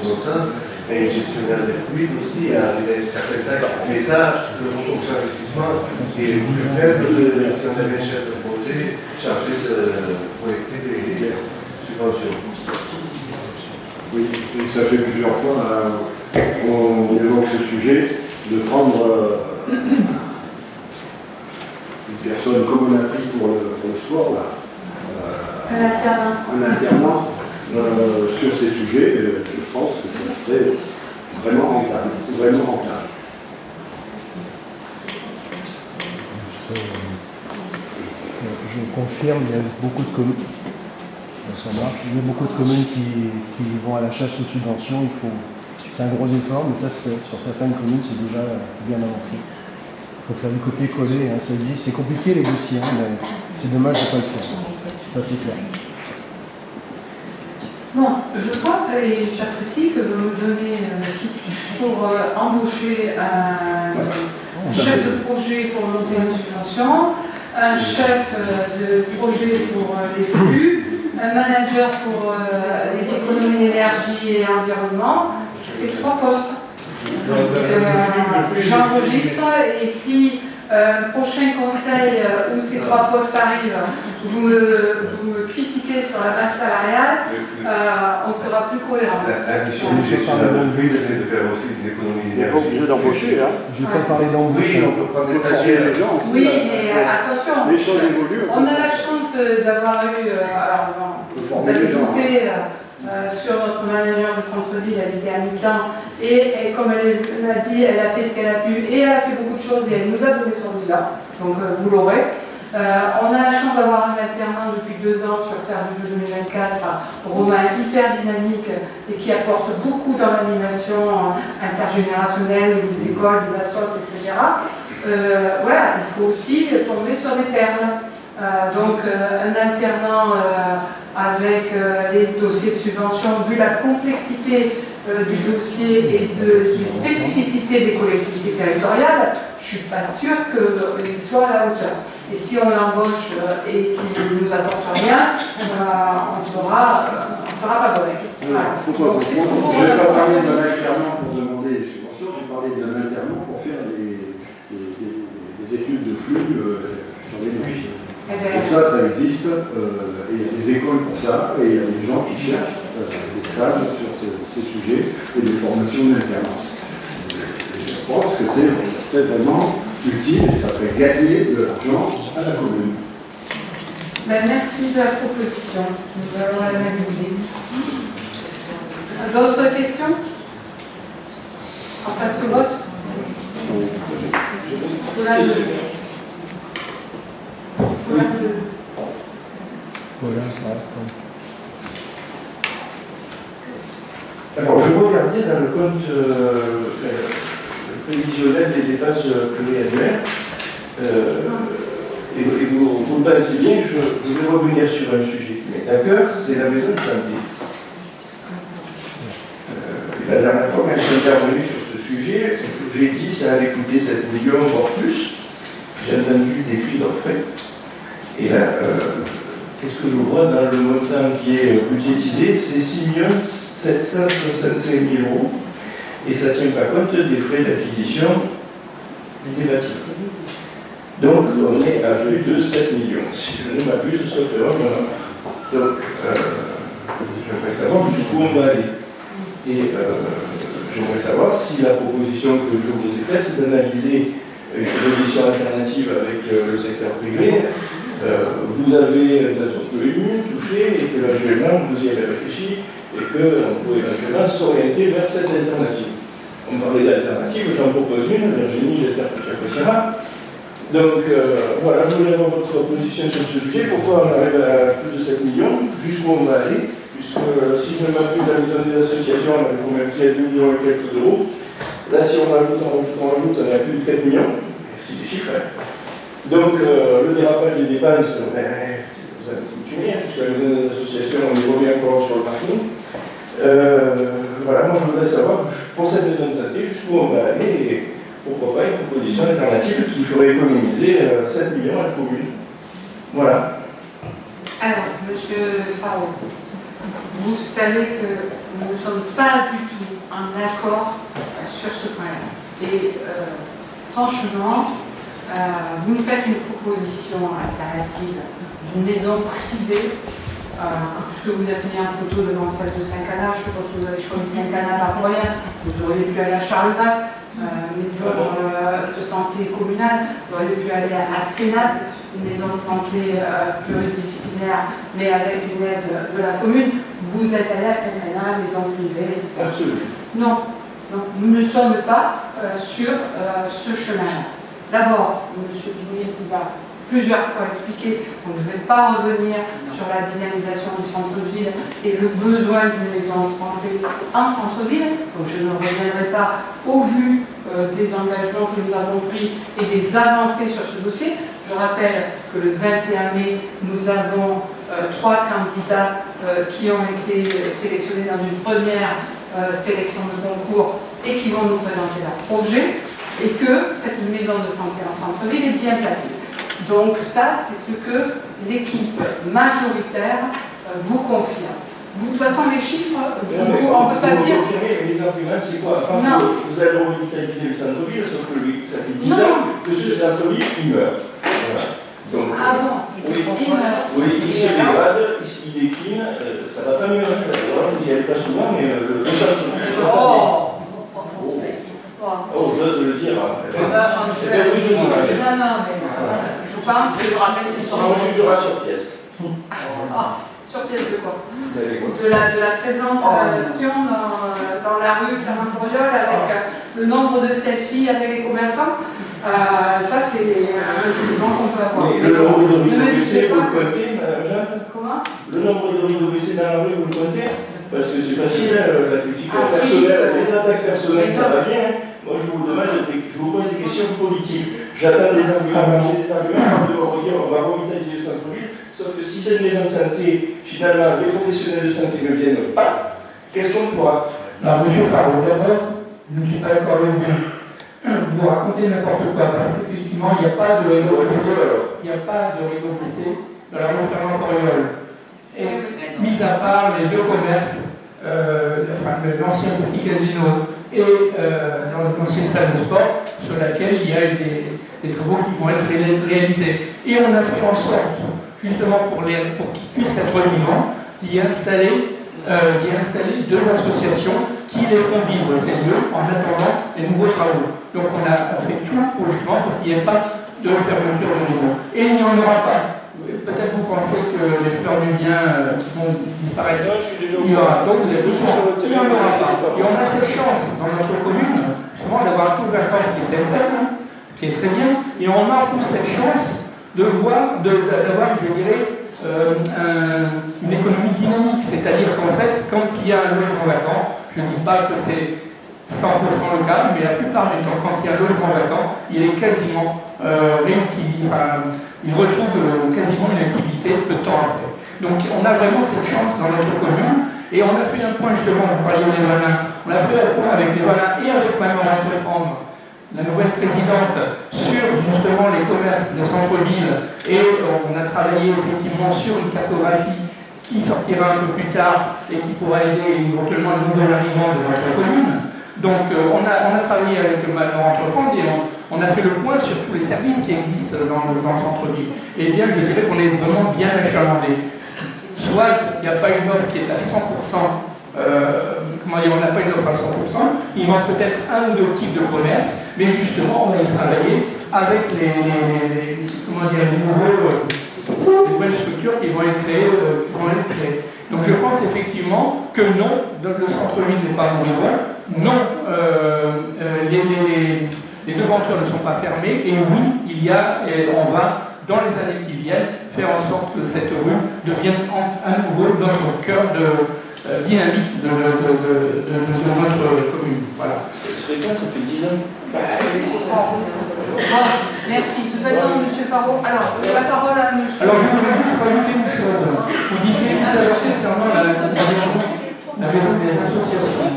bon sens, et un gestionnaire des fluides aussi, à une certaine taille. Mais ça, le retour sur investissement est plus faible que si on avait un chef de projet chargé de collecter des subventions. Oui, et ça fait plusieurs fois, on évoque ce sujet, de prendre une personne comme on a pris pour le sport, là, un alternant sur ces sujets, je pense que ça serait vraiment rentable. Vraiment rentable. Je confirme, il y a beaucoup de communes. Ça marche. Il y a beaucoup de communes qui vont à la chasse aux subventions. C'est un gros effort, mais ça se fait. Sur certaines communes, c'est déjà bien avancé. Il faut faire du copier-coller, hein, ça existe. C'est compliqué les dossiers, hein, mais c'est dommage de ne pas le faire. Ça, c'est clair. Bon, je crois et j'apprécie que vous me donnez quitus pour embaucher un chef de projet pour monter une subvention, un chef de projet pour les flux, un manager pour les économies d'énergie et l'environnement. Ça fait 3 postes. J'enregistre et si prochain conseil où ces 3 postes arrivent, vous me critiquez sur la base salariale, on sera plus cohérent. La mission du gestionnaire de fluide, c'est de faire aussi des économies d'énergie. On n'est pas obligé d'embaucher, hein. Je n'ai pas parlé d'embauche. Oui, on peut prendre des stagiaires. Les gens aussi, Oui, mais attention, les choses évoluent. on a la chance d'avoir eu, alors on va ajouter sur notre manager de centre-ville, elle était à mi-temps, et comme elle l'a dit, elle a fait ce qu'elle a pu, et elle a fait beaucoup de choses, et elle nous a donné son bilan, donc vous l'aurez. On a la chance d'avoir un alternant depuis 2 ans sur Terre du Jeu 2024, Romain, hyper dynamique, et qui apporte beaucoup dans l'animation intergénérationnelle, des écoles, des assos, etc. Voilà, il faut aussi tomber sur des perles. Donc un alternant avec les dossiers de subvention, vu la complexité du dossier et des spécificités des collectivités territoriales, je ne suis pas sûre qu'il soit à la hauteur. Et si on l'embauche et qu'il ne nous apporte rien, on ne sera pas correct. Voilà. Donc c'est toujours... Je n'ai pas parlé d'un alternant pour demander des subventions, j'ai parlé d'un alternant pour faire des études de flux sur l'énergie. Et ça existe, et il y a des écoles pour ça, et il y a des gens qui cherchent des stages sur ces sujets et des formations d'alternance. Je pense que ça serait vraiment utile et ça ferait gagner de l'argent à la commune. Ben, merci de la proposition, nous allons l'analyser. D'autres questions? On passe au vote. Voilà, ça attend. Alors, je regardais dans le compte prévisionnel des dépenses pluriannuelles, et vous le pensez bien, je vais revenir sur un sujet qui m'est à cœur, c'est la maison de santé. La dernière fois, quand je suis intervenu sur ce sujet, j'ai dit que ça allait coûter 7 millions, voire plus. J'ai entendu des cris d'orfraie. Et là, qu'est-ce que je vois dans le montant qui est budgétisé? C'est 6 765 000 €. Et ça ne tient pas compte des frais d'acquisition des bâtiments. Donc, on est à plus de 7 millions, si je ne m'abuse, sauf erreur de ma part. Donc, j'aimerais savoir jusqu'où on va aller. Et j'aimerais savoir si la proposition que je vous ai faite d'analyser une position alternative avec le secteur privé, vous avez peut-être ému, touché, et qu'éventuellement vous y avez réfléchi, et qu'on pourrait éventuellement s'orienter vers cette alternative. On parlait d'alternative, j'en propose une, Virginie, j'espère que tu apprécieras. Donc voilà, je voulais avoir votre position sur ce sujet, pourquoi on arrive à plus de 7 millions, jusqu'où on va aller, puisque si je ne m'abuse, la maison des associations, on avait commencé à 2 millions et quelques d'euros. Là, si on rajoute, on est à plus de 4 millions. Merci les chiffres. Donc, le dérapage des dépenses, vous avez continué, puisque la maison des associations, on y revient encore sur le parking. Voilà, moi je voudrais savoir, pour cette maison de santé, jusqu'où on va aller, et pourquoi pas une proposition alternative qui ferait économiser 7 millions à la commune. Voilà. Alors, monsieur Faro. vous savez que nous ne sommes pas du tout en accord sur ce point-là. Et franchement, vous nous faites une proposition alternative d'une maison privée, puisque vous êtes mis en photo devant celle de Saint-Cana. Je pense que vous avez choisi Saint-Cana par moyen. Vous auriez pu aller à Charlevac, maison de santé communale. Vous auriez pu aller à Sénas, une maison de santé pluridisciplinaire, mais avec une aide de la commune. Vous êtes allé à Saint-Cana, maison privée, etc. Absolument. Non, non, nous ne sommes pas sur ce chemin-là. D'abord, M. Binier vous a plusieurs fois expliqué, donc je ne vais pas revenir sur la dynamisation du centre-ville et le besoin d'une maison de santé en centre-ville, donc je ne reviendrai pas au vu des engagements que nous avons pris et des avancées sur ce dossier. Je rappelle que le 21 mai, nous avons 3 candidats qui ont été sélectionnés dans une première sélection de concours et qui vont nous présenter leur projet, et que cette maison de santé en centre-ville est bien placée. Donc ça, c'est ce que l'équipe majoritaire vous confirme. Vous, de toute façon, les chiffres, on ne peut pas dire... Les arguments, c'est quoi? Vous allez revitaliser le centre-ville, sauf que lui, ça fait 10 ans que ce centre-ville, il meurt. Voilà. Donc, ah bon, oui, il se dégrade, il décline, ça ne va pas mieux. Vous n'y allez pas souvent, mais le centre-ville... Oh, j'ose le dire. Non, mais je pense que je rappelle que on jugera sur pièce. sur pièce de quoi? De la présentation dans la rue Clermont-Auriol avec le nombre de selfies avec les commerçants. Ça, c'est un jugement qu'on peut avoir. Le nombre de rideaux baissés, vous le comptez, Madame Jeanne? Comment? Le nombre de rideaux baissés dans la rue, vous le comptez? Parce que c'est facile, la critique personnelle, les attaques personnelles, ça va bien. Moi, je vous demande, je vous pose des questions politiques. J'attends des arguments, j'ai des arguments, on va revitaliser le centre-ville. Sauf que si cette maison de santé, finalement, les professionnels de santé ne viennent pas, qu'est-ce qu'on fera? Alors, monsieur Faro, d'abord, je ne suis pas d'accord avec vous. Vous racontez n'importe quoi, parce qu'effectivement, il n'y a pas de rideau baissé. Il n'y a pas de rideau baissé dans la rue Clermont-Auriol. Et, mis à part les deux commerces, l'ancien petit casino et l'ancienne salle de sport, sur laquelle il y a des travaux qui vont être réalisés. Et on a fait en sorte, justement pour qu'ils puissent être vivants, d'y installer 2 associations qui les font vivre ces lieux en attendant les nouveaux travaux. Donc on a fait tout pour justement pour qu'il n'y ait pas de fermeture de rideaux. Et il n'y en aura pas. Peut-être vous pensez que les fleurs du bien vont disparaître. Il y aura donc il n'y en aura pas. Et on a cette chance dans notre commune, justement, d'avoir un taux de vacances qui est très faible, qui est très bien, et on a en plus cette chance d'avoir, je dirais, une économie dynamique. C'est-à-dire qu'en fait, quand il y a un logement vacant, je ne dis pas que c'est 100% le cas, mais la plupart du temps, quand il y a un logement vacant, il est quasiment il retrouve quasiment une activité peu de temps après. Donc on a vraiment cette chance dans notre commune, et on a fait un point justement, vous parliez des Valins, on a fait un point avec les Valins et avec Mme Entreprendre, la nouvelle présidente, sur justement les commerces de centre-ville, et on a travaillé effectivement sur une cartographie qui sortira un peu plus tard et qui pourra aider éventuellement le nouvel arrivant de notre commune. Donc on a travaillé avec Mme Entreprendre et on a fait le point sur tous les services qui existent dans le centre-ville. Et bien, je dirais qu'on est vraiment bien achalandé. Soit il n'y a pas une offre qui est à 100%, on n'a pas une offre à 100%, il manque peut-être un ou deux types de commerce, mais justement, on a travaillé avec les nouvelles structures qui vont être créées. Donc je pense effectivement que non, le centre-ville n'est pas moribond, non, les devantures ne sont pas fermées, et oui, on va, dans les années qui viennent, faire en sorte que cette rue devienne à nouveau notre cœur dynamique de notre commune. Voilà. Ça fait 10 ans. Merci. De toute façon, M. Faro, alors, la parole à M. Alors, je voudrais juste rajouter une chose. Vous disiez tout à l'heure concernant la maison des associations.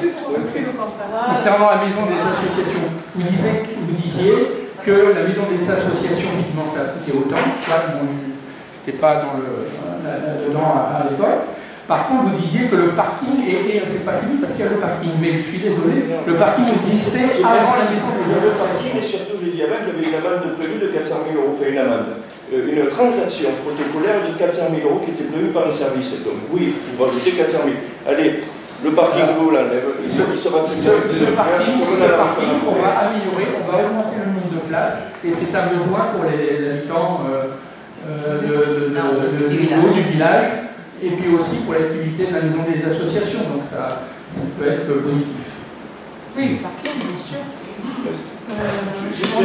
Concernant la maison des associations, vous disiez que la maison des associations, évidemment, ça a coûté autant. Là, bon, je n'étais pas dedans à l'époque. Par contre, vous disiez que le parking, et c'est pas fini parce qu'il y a le parking, mais je suis désolé, le parking existait avant la maison de le parking, et surtout, j'ai dit avant qu'il y avait une amende prévue de 400 000 €, enfin une amende, une transaction protocolaire de 400 000 € qui était prévue par les services. Donc oui, vous rajoutez 400 000. Allez, le parking, vous l'enlève, il sera très bien. Ce parking, on va améliorer, on va augmenter le nombre de places, et c'est un besoin pour les habitants du village, et puis aussi pour l'activité de la maison des associations, donc ça peut être positif. Oui, le parking, bien sûr. On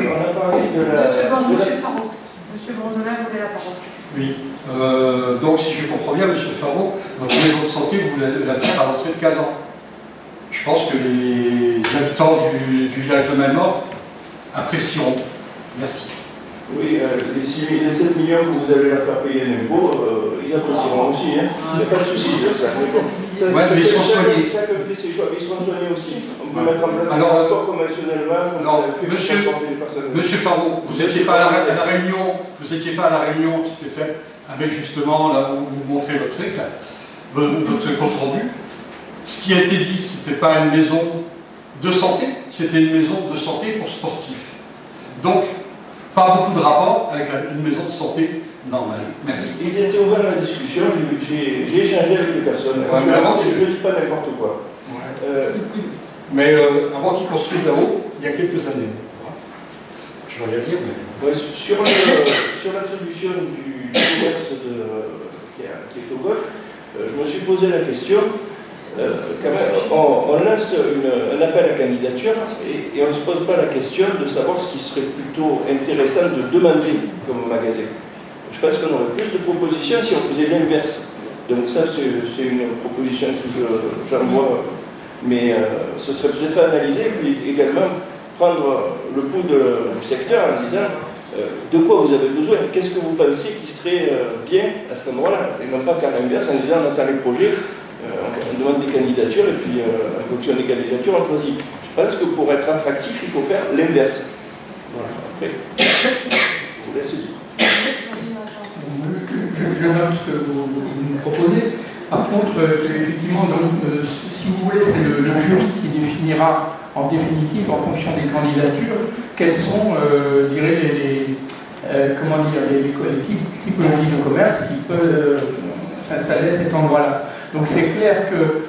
a parlé de la... Monsieur Faro. Monsieur Brandolin, vous avez la parole. Oui. Donc, si je comprends bien, Monsieur Faro, votre maison de santé, vous voulez la faire à l'entrée de Kazan. Je pense que les habitants du village de Malmort apprécieront. Merci. Oui, les 7 millions que vous allez la faire payer l'impôt, ils apprécieront aussi. Hein. Il n'y a pas de souci de ça. Ouais, mais ils sont soignés. Chacun fait ses choix, mais ils sont soignés aussi. On peut mettre en place un transport conventionnellement. Alors, monsieur Faro, vous n'étiez pas à la réunion, qui s'est faite avec justement, là où vous montrez votre truc, là, votre compte rendu. Ce qui a été dit, ce n'était pas une maison de santé, c'était une maison de santé pour sportifs. Donc, pas beaucoup de rapport avec une maison de santé normale. Merci. Il était ouvert à la discussion, j'ai échangé avec les personnes. Ouais, mais avant, je ne dis pas n'importe quoi. Ouais. Mais avant qu'ils construisent là-haut, il y a quelques années. Je vais rien dire, mais... Ouais, sur l'attribution du commerce qui est au golf, je me suis posé la question. Quand même, on lance un appel à candidature et on ne se pose pas la question de savoir ce qui serait plutôt intéressant de demander comme magasin. Je pense qu'on aurait plus de propositions si on faisait l'inverse. Donc ça, c'est une proposition que j'envoie, mais ce serait peut-être à analyser et puis également prendre le pouls du secteur en disant de quoi vous avez besoin, qu'est-ce que vous pensez qui serait bien à cet endroit-là, et non pas faire l'inverse en disant on attend les projets. On demande des candidatures et puis en fonction des candidatures on choisit. Je pense que pour être attractif, il faut faire l'inverse. Voilà. Après, je vous laisse dire. Je note ce que vous nous proposez. Par contre, effectivement, donc, si vous voulez, c'est le jury qui définira en définitive, en fonction des candidatures, quelles sont, je dirais, les typologies de commerce qui peuvent s'installer à cet endroit-là. Donc c'est clair que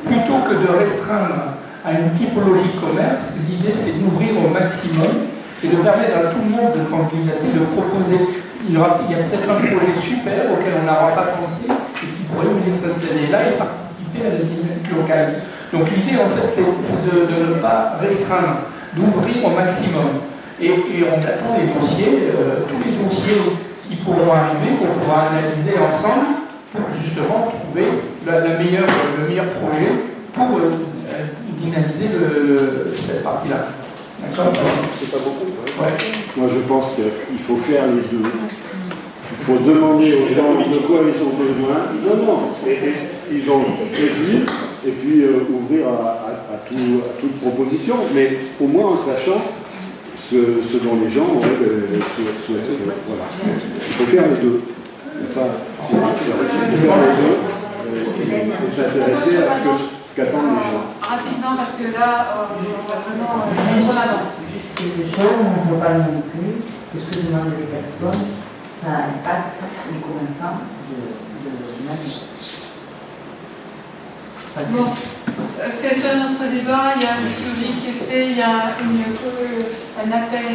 plutôt que de restreindre à une typologie de commerce, l'idée c'est d'ouvrir au maximum et de permettre à tout le monde de candidater, de proposer. Il y a peut-être un projet super auquel on n'aura pas pensé et qui pourrait venir s'installer là et participer à la dynamique locale. Donc l'idée en fait c'est de ne pas restreindre, d'ouvrir au maximum. Et on attend les dossiers, tous les dossiers qui pourront arriver, qu'on pourra analyser ensemble pour justement trouver le meilleur projet pour dynamiser cette partie-là. D'accord ? C'est pas beaucoup. Ouais. Moi je pense qu'il faut faire les deux. Il faut demander aux gens de quoi ils ont besoin. Non, ils ont réduit et puis ouvrir à toute proposition, mais au moins en sachant ce dont les gens souhaitent. Voilà. Il faut faire les deux. Enfin, il faut faire les deux et s'intéresser à ce qu'attendent les gens. Rapidement, parce que là, on va vraiment en avance. Juste quelque chose, on ne veut pas non plus que ce que demandent les personnes, ça impacte les commerçants de l'année. Bon, c'est un autre débat, il y a un jury qui est fait, il y a un appel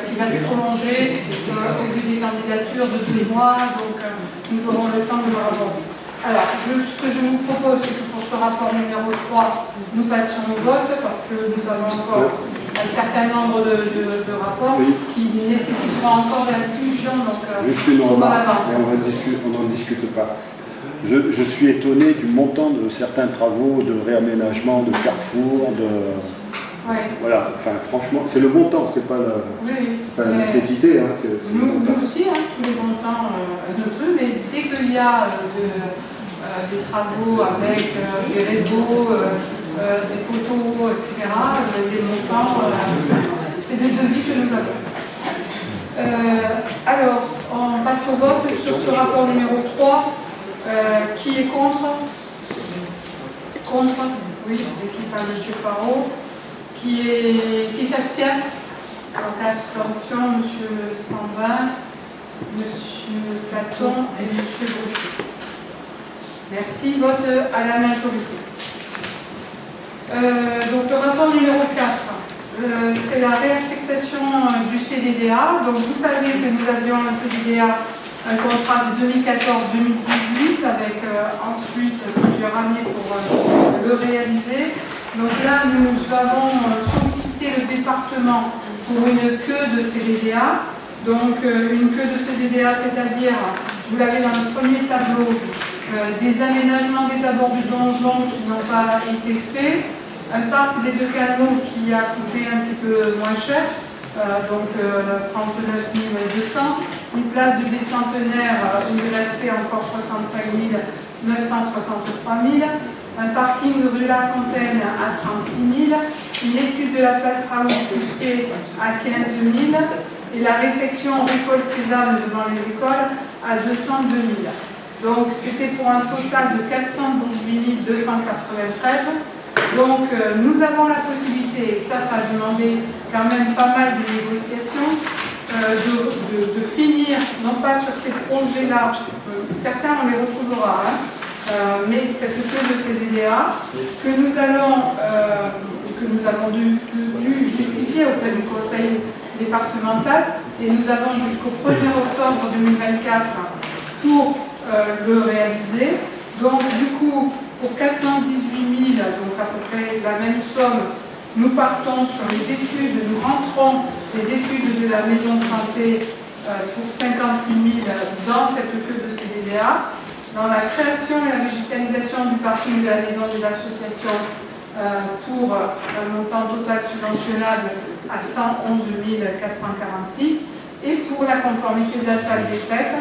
qui va se prolonger au vu des candidatures de tous les mois, donc nous aurons le temps de le aborder. Alors, ce que je vous propose, c'est que pour ce rapport numéro 3, nous passions au vote, parce que nous avons encore un certain nombre de rapports qui nécessiteront encore de la discussion, donc on avance. On n'en discute pas. Je suis étonné du montant de certains travaux de réaménagement de carrefour, voilà, enfin franchement, c'est le montant, c'est pas la nécessité. Hein, nous aussi, hein, tous les montants, notre truc, mais dès qu'il y a des travaux avec des réseaux, des poteaux, etc., des montants, c'est des devis que nous avons. Alors, On passe au vote sur ce rapport numéro 3. Qui est contre? Contre? Oui, ici par M. Faro. Qui s'abstient? Donc abstention, M. Sambin, M. Platon et M. Brochet. Merci. Vote à la majorité. Donc le rapport numéro 4, c'est la réaffectation du CDDA. Donc vous savez que nous avions un CDDA, un contrat de 2014-2018 avec ensuite plusieurs années pour le réaliser. Donc là, nous avons sollicité le département pour une queue de CDDA. Donc une queue de CDDA, c'est-à-dire, vous l'avez dans le premier tableau, des aménagements des abords du donjon qui n'ont pas été faits, un parc des 2 canaux qui a coûté un petit peu moins cher, donc 39 200, une place de bicentenaire où il restait encore 65 963 000, un parking rue La Fontaine à 36 000, une étude de la place Raoul Pusquet à 15 000 et la réfection École César devant les écoles à 202 000. Donc c'était pour un total de 418 293. Donc nous avons la possibilité, et ça a demandé quand même pas mal de négociations, de finir, non pas sur ces projets-là, certains on les retrouvera, mais cette queue de CDDA que nous avons dû justifier auprès du conseil départemental, et nous avons jusqu'au 1er octobre 2024 pour le réaliser. Donc du coup, pour 418 000, donc à peu près la même somme, nous partons sur les études, nous rentrons les études de la maison de santé pour 58 000 dans cette queue de CDDA, dans la création et la végétalisation du parking de la maison des associations pour un montant total subventionnable à 111 446, et pour la conformité de la salle des fêtes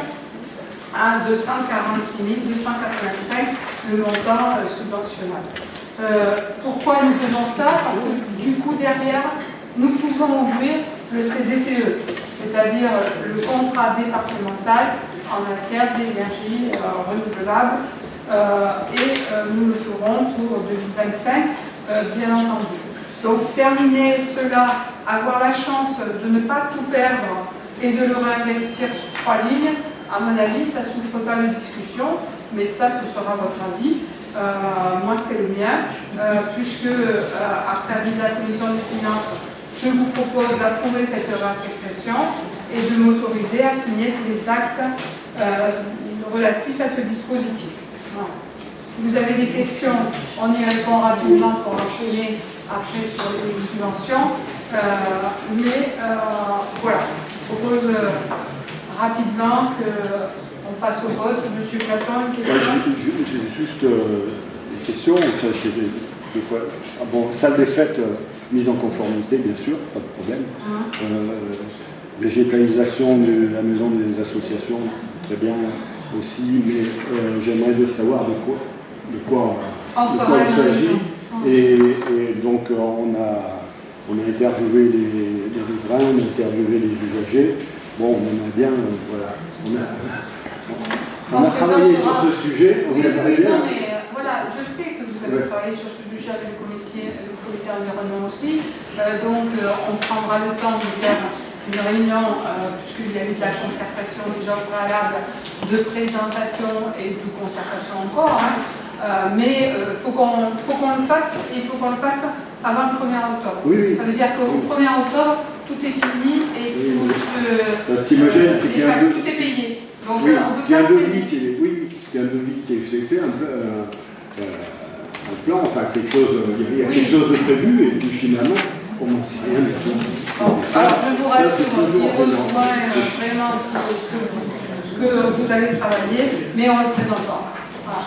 à 246 285, le montant subventionnable. Pourquoi nous faisons ça? Parce que du coup derrière, nous pouvons ouvrir le CDTE, c'est-à-dire le contrat départemental en matière d'énergie renouvelable, et nous le ferons pour 2025, bien entendu. Donc terminer cela, avoir la chance de ne pas tout perdre et de le réinvestir sur 3 lignes, à mon avis, ça ne souffre pas de discussion, mais ça, ce sera votre avis. Moi, c'est le mien, puisque, après avis de la Commission des Finances, je vous propose d'approuver cette réaffectation et de m'autoriser à signer tous les actes relatifs à ce dispositif. Voilà. Si vous avez des questions, on y répond rapidement pour enchaîner après sur les subventions. Voilà, je propose rapidement qu'on passe au vote. Monsieur Platon, une question? J'ai juste une question. Enfin, des fois, bon, salle des fêtes, mise en conformité, bien sûr, pas de problème. Végétalisation de la maison des associations, très bien aussi, mais j'aimerais savoir de quoi il s'agit. Et donc, on a interviewé les riverains, on a interviewé les usagers. Bon, on aimerait bien, voilà. On a travaillé sur ce sujet, on aimerait bien. Non, mais voilà, je sais que vous avez travaillé sur ce sujet avec le comité environnement aussi. Donc, on prendra le temps de faire une réunion, puisqu'il y a eu de la concertation déjà préalable, de présentation et de concertation encore. Mais il faut qu'on le fasse, et il faut qu'on le fasse avant le 1er octobre. Oui. Ça veut dire qu'au 1er octobre, tout est fini et ce qui me gêne, c'est qu'il y a tout est payé. Donc, oui, s'il y a un devis qui est fait, un plan, enfin quelque chose, il y a quelque chose de prévu, et puis finalement, on n'en sait rien du tout. Bon, alors je vous rassure, il rejoint vraiment ce que vous avez travaillé, mais on le présentera. Voilà.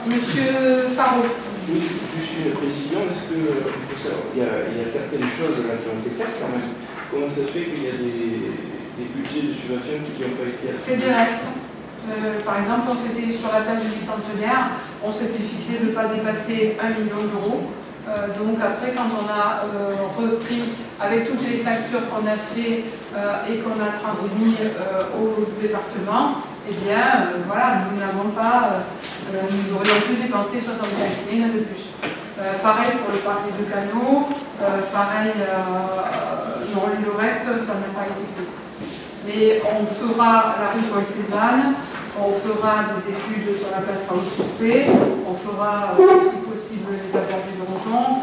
Monsieur Faro. Juste une précision, est-ce qu'il y a certaines choses là qui ont été faites quand même? Comment ça se fait qu'il y a des budgets de subvention qui n'ont pas été assez? C'est des restes. Par exemple, on s'était sur la place du bicentenaire, on s'était fixé de ne pas dépasser 1 million d'euros. Donc après, quand on a repris avec toutes les factures qu'on a fait et qu'on a transmis au département, eh bien, voilà, nous n'avons pas, nous aurions pu dépenser 65 000 de plus. Pareil pour le parc des deux canaux, pareil, non, le reste, ça n'a pas été fait. Mais on fera la rue Paul-Cézanne, on fera des études sur la place Raoul-Prospect, on fera, si possible, les affaires du donjon,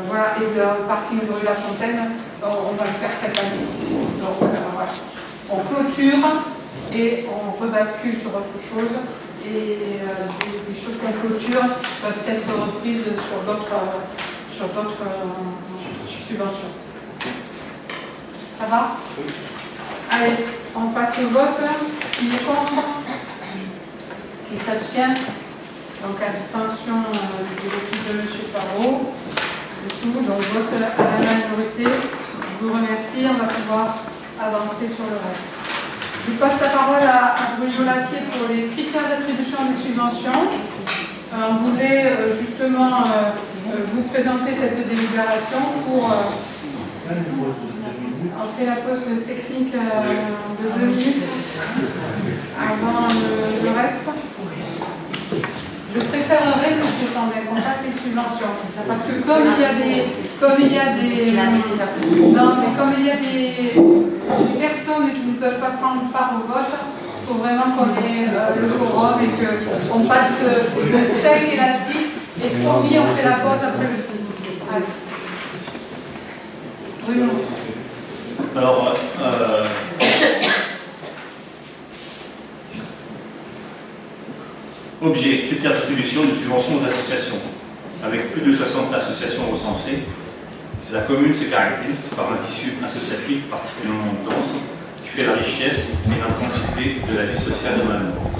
voilà, et le parking de rue La Fontaine, on va le faire cette année. Donc voilà, on clôture et on rebascule sur autre chose, et des choses qu'on clôture peuvent être reprises sur d'autres subventions. Ça va? Allez, on passe au vote. Qui est contre? Qui s'abstient? Donc abstention de l'équipe de M. Faraud. Donc vote à la majorité. Je vous remercie. On va pouvoir avancer sur le reste. Je passe la parole à Bruno Lapier pour les critères d'attribution des subventions. On voulait justement vous présenter cette délibération pour... on fait la pause technique de 2 minutes avant le reste. Je préférerais qu'on fasse des subventions, parce que comme il y a des personnes qui ne peuvent pas prendre part au vote, il faut vraiment qu'on ait le quorum et qu'on passe le 5 et la 6, et promis, on fait la pause après le 6. Allez. Bruno. Alors, objet, critères d'attribution de subventions aux associations. Avec plus de 60 associations recensées, la commune se caractérise par un tissu associatif particulièrement dense qui fait la richesse et l'intensité de la vie sociale de Malemort.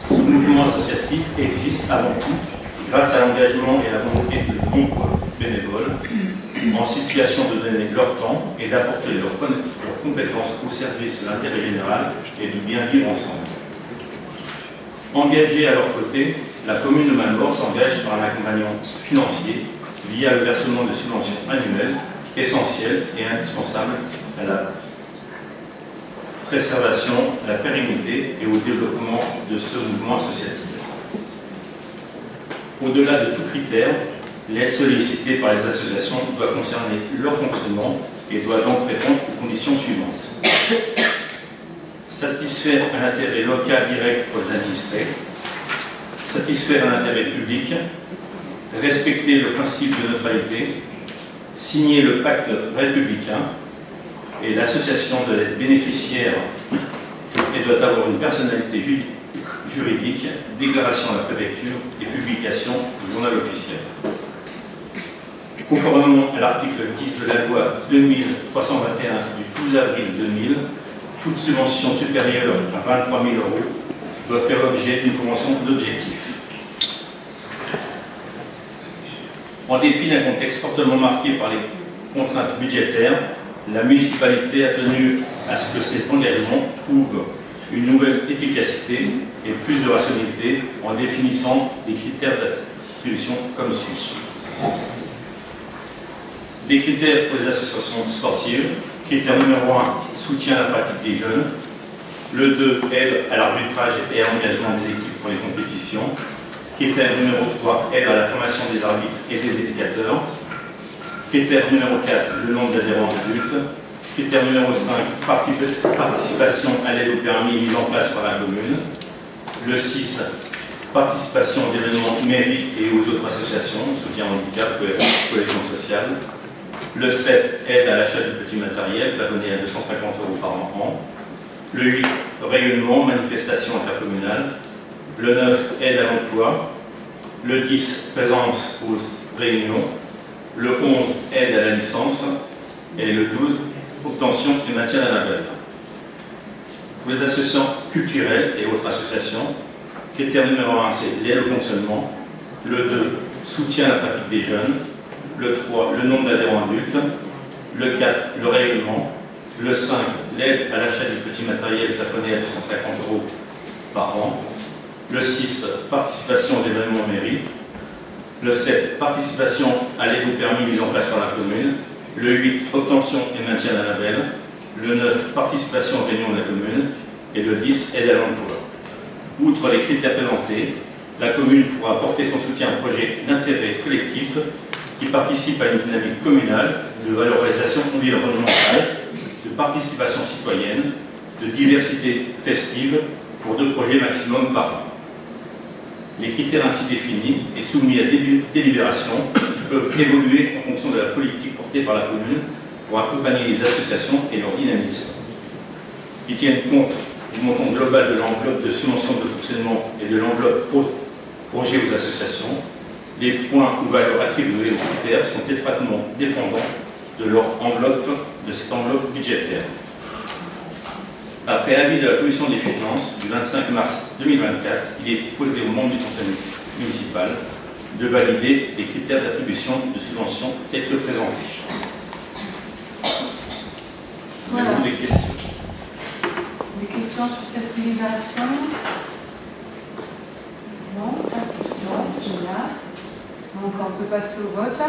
Ce mouvement associatif existe avant tout grâce à l'engagement et à la volonté de nombreux bénévoles en situation de donner leur temps et d'apporter leurs compétences au service de l'intérêt général et du bien vivre ensemble. Engagée à leur côté, la commune de Malemort s'engage par un accompagnement financier via le versement de subventions annuelles essentielles et indispensables à la préservation, à la pérennité et au développement de ce mouvement associatif. Au-delà de tout critère, l'aide sollicitée par les associations doit concerner leur fonctionnement et doit donc répondre aux conditions suivantes. Satisfaire un intérêt local direct pour les administrés, satisfaire un intérêt public, respecter le principe de neutralité, signer le pacte républicain, et l'association doit être bénéficiaire et doit avoir une personnalité juridique, déclaration à la préfecture et publication au journal officiel. Conformément à l'article 10 de la loi 2321 du 12 avril 2000, toute subvention supérieure à 23 000 € doit faire l'objet d'une convention d'objectifs. En dépit d'un contexte fortement marqué par les contraintes budgétaires, la municipalité a tenu à ce que cet engagement trouve une nouvelle efficacité et plus de rationalité en définissant des critères d'attribution comme suit. Des critères pour les associations sportives. Critère numéro 1, soutien à la pratique des jeunes. Le 2, aide à l'arbitrage et à l'engagement des équipes pour les compétitions. Critère numéro 3, aide à la formation des arbitres et des éducateurs. Critère numéro 4, le nombre d'adhérents adultes. Critère numéro 5, participation à l'aide au permis mise en place par la commune. Le 6, participation aux événements mairie et aux autres associations, soutien handicap, cohésion sociale. Le 7, aide à l'achat du petit matériel, plafonné à 250 € par an. Le 8, rayonnement, manifestation intercommunale. Le 9, aide à l'emploi. Le 10, présence aux réunions. Le 11, aide à la licence. Et le 12, obtention et maintien d'un label. Pour les associations culturelles et autres associations, critère numéro 1, c'est l'aide au fonctionnement. Le 2, soutien à la pratique des jeunes. Le 3, le nombre d'adhérents adultes. Le 4, le rayonnement. Le 5, l'aide à l'achat du petit matériel plafonné à 250 € par an. Le 6, participation aux événements mairie. Le 7, participation à l'aide au permis mise en place par la commune. Le 8, obtention et maintien d'un label. Le 9, participation aux réunions de la commune. Et le 10, aide à l'emploi. Outre les critères présentés, la commune pourra apporter son soutien à un projet d'intérêt collectif qui participe à une dynamique communale de valorisation environnementale, de participation citoyenne, de diversité festive pour 2 projets maximum par an. Les critères ainsi définis et soumis à délibération peuvent évoluer en fonction de la politique portée par la commune pour accompagner les associations et leur dynamisme. Ils tiennent compte du montant global de l'enveloppe de subvention de fonctionnement et de l'enveloppe projet aux associations. Les points ou valeurs attribuées aux critères sont étroitement dépendants de leur enveloppe, de cette enveloppe budgétaire. Après avis de la Commission des finances du 25 mars 2024, il est proposé aux membres du conseil municipal de valider les critères d'attribution de subventions tels que présentés. Voilà. Avez-vous des questions? Des questions sur cette délibération? Non, pas de questions, c'est là. Donc on peut passer au vote.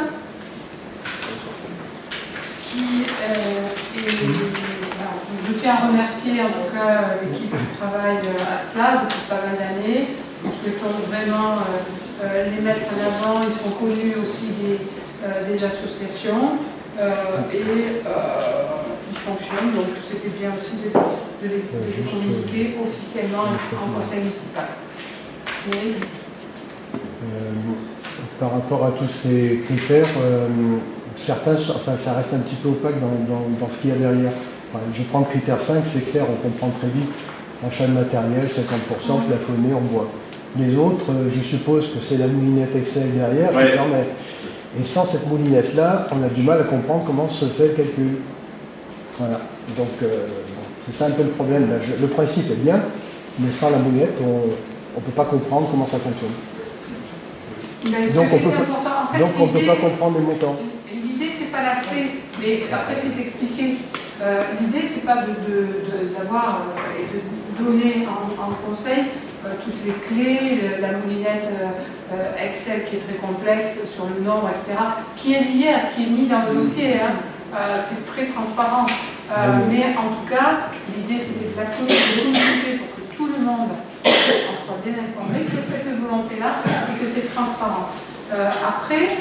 Je tiens à remercier en tout cas l'équipe qui travaille à cela depuis pas mal d'années. Nous souhaitons vraiment les mettre en avant. Ils sont connus aussi des associations et ils fonctionnent. Donc c'était bien aussi de les communiquer officiellement en conseil municipal. Et... par rapport à tous ces critères, certains, enfin, ça reste un petit peu opaque dans ce qu'il y a derrière. Enfin, je prends le critère 5, c'est clair, on comprend très vite. Achat de matériel, 50%, plafonné en bois. Les autres, je suppose que c'est la moulinette Excel derrière qui permet. Et sans cette moulinette-là, on a du mal à comprendre comment se fait le calcul. Voilà. Donc, c'est ça un peu le problème. Là, le principe est bien, mais sans la moulinette, on ne peut pas comprendre comment ça fonctionne. Donc on ne peut pas comprendre les montants. L'idée, c'est pas la clé, mais après c'est expliqué. L'idée, c'est pas d'avoir et de donner en conseil toutes les clés, la moulinette Excel qui est très complexe sur le nombre, etc., qui est liée à ce qui est mis dans le dossier. Hein. C'est très transparent. Mais en tout cas, l'idée, c'était de la communiquer pour que tout le monde en soit bien informé, que cette volonté-là et que c'est transparent. Après,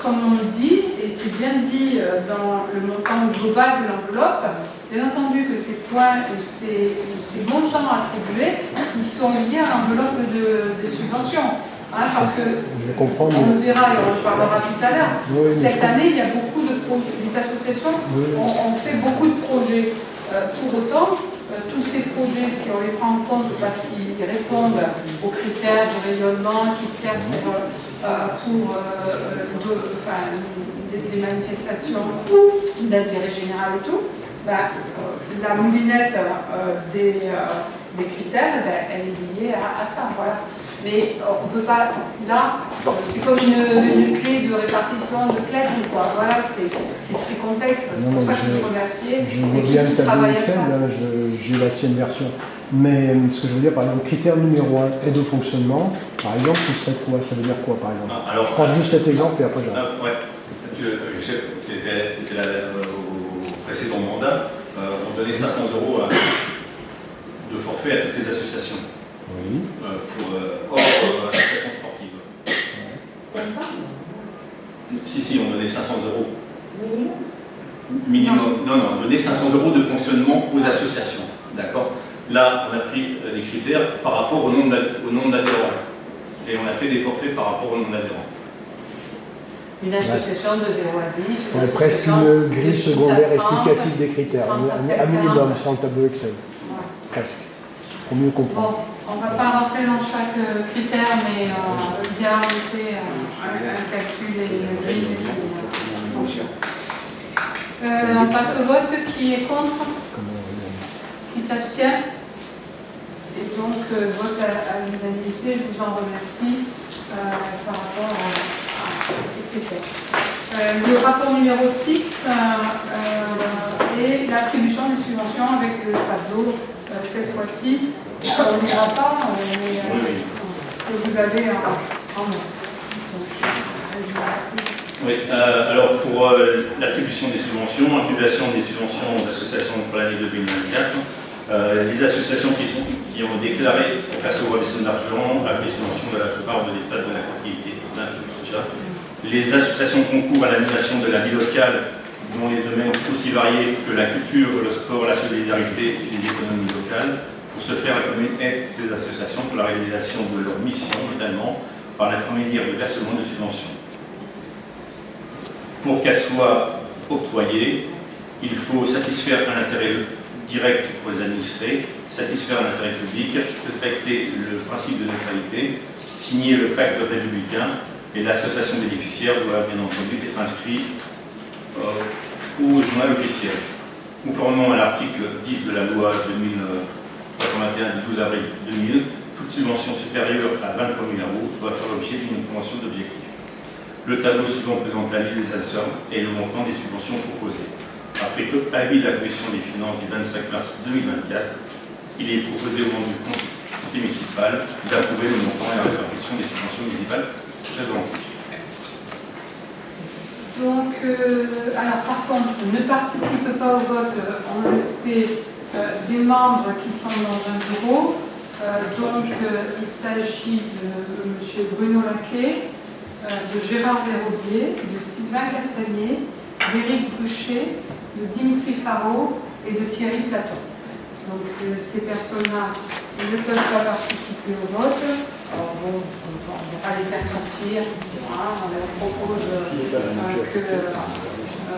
comme on le dit, et c'est bien dit dans le montant global de l'enveloppe, bien entendu que ces points ou ces montants attribués, ils sont liés à l'enveloppe de subventions. Hein, parce que, on le verra et on en parlera tout à l'heure, cette année, il y a beaucoup de projets, les associations ont fait beaucoup de projets. Pour autant, tous ces projets, si on les prend en compte parce qu'ils répondent aux critères de rayonnement qui servent pour des manifestations d'intérêt général et tout, la moulinette des critères, elle est liée à ça. Voilà. Mais on ne peut pas, là, c'est comme une clé de répartition de clés ou quoi. Voilà, c'est très complexe. C'est pour ça que je remercie. Je vois bien le tableau Excel, j'ai l'ancienne version. Mais ce que je veux dire, par exemple, critère numéro 1, aide au fonctionnement, par exemple, ce serait quoi? Ça veut dire quoi, par exemple? Alors, je prends juste cet exemple et après j'arrête. Ouais. Je sais que tu étais là au précédent mandat, on donnait 500 € de forfait à toutes les associations. Oui. Pour association sportive. C'est ça? Si, on donnait 500 €. Minimum. Non, on donnait 500 € de fonctionnement aux associations. D'accord? Là, on a pris les critères par rapport au nombre d'adhérents. Et on a fait des forfaits par rapport au nombre d'adhérents. Une association de 0 à 10. On a presque une grille secondaire explicative des critères, un minimum sans le tableau Excel. Ouais. Presque. Pour mieux comprendre. Bon, on ne va pas rentrer dans chaque critère, mais bien fait un calcul et une grille qui fonctionne. On passe au vote. Qui est contre? Qui s'abstient? Et donc, vote à l'unanimité. Je vous en remercie par rapport à ces critères. Le rapport numéro 6 est l'attribution des subventions avec le tableau. Cette fois-ci, on n'ira pas, mais que vous avez en main. Oui, alors pour l'attribution des subventions aux associations pour l'année 2024, les associations qui ont déclaré recevoir des sommes d'argent avec les subventions de la plupart de l'État de la propriété. Les associations concourent à l'animation de la vie locale dont les domaines aussi variés que la culture, le sport, la solidarité et les économies locales. Pour ce faire, la commune aide ces associations pour la réalisation de leurs missions, notamment par l'intermédiaire de versement de subventions. Pour qu'elles soient octroyées, il faut satisfaire un intérêt direct pour les administrés, satisfaire un intérêt public, respecter le principe de neutralité, signer le pacte républicain, et l'association bénéficiaire doit bien entendu être inscrite au journal officiel. Conformément à l'article 10 de la loi 2321 du 12 avril 2000, toute subvention supérieure à 23 000 € doit faire l'objet d'une convention d'objectifs. Le tableau suivant présente la liste des assesseurs et le montant des subventions proposées. Après avis de la Commission des finances du 25 mars 2024, il est proposé au nom du Conseil municipal d'approuver le montant et la répartition des subventions municipales présentées. Donc, alors par contre, ne participe pas au vote, on le sait, des membres qui sont dans un bureau. Donc, il s'agit de M. Bruno Laquet, de Gérard Véraudier, de Sylvain Castagnier, d'Éric Bruchet, de Dimitri Faro et de Thierry Platon. Donc ces personnes-là ne peuvent pas participer au vote. Alors bon, on ne va pas les faire sortir, on leur propose que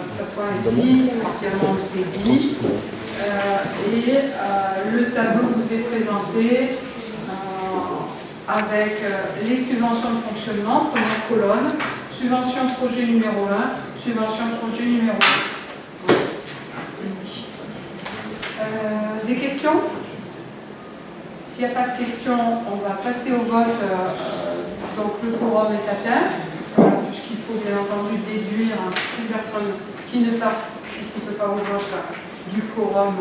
ça soit ainsi, entièrement c'est dit. Et le tableau vous est présenté avec les subventions de fonctionnement, première colonne, subvention projet numéro 1, subvention projet numéro 2. Des questions? S'il n'y a pas de questions, on va passer au vote. Donc le quorum est atteint, puisqu'il faut bien entendu déduire ces personnes qui ne participent pas au vote du quorum,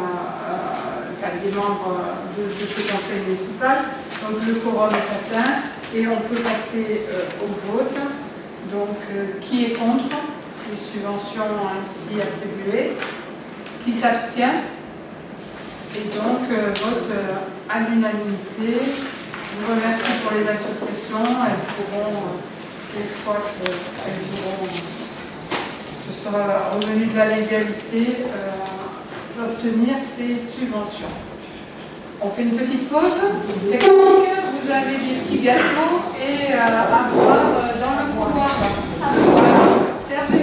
enfin des membres de ce conseil municipal. Donc le quorum est atteint et on peut passer au vote. Donc qui est contre les subventions ainsi attribuées? Qui s'abstient? Et donc vote à l'unanimité. Je vous remercie pour les associations. Elles pourront, les fois qu'elles auront, ce sera revenu de la légalité, obtenir ces subventions. On fait une petite pause technique. Vous avez des petits gâteaux et à boire dans le couloir. Servez.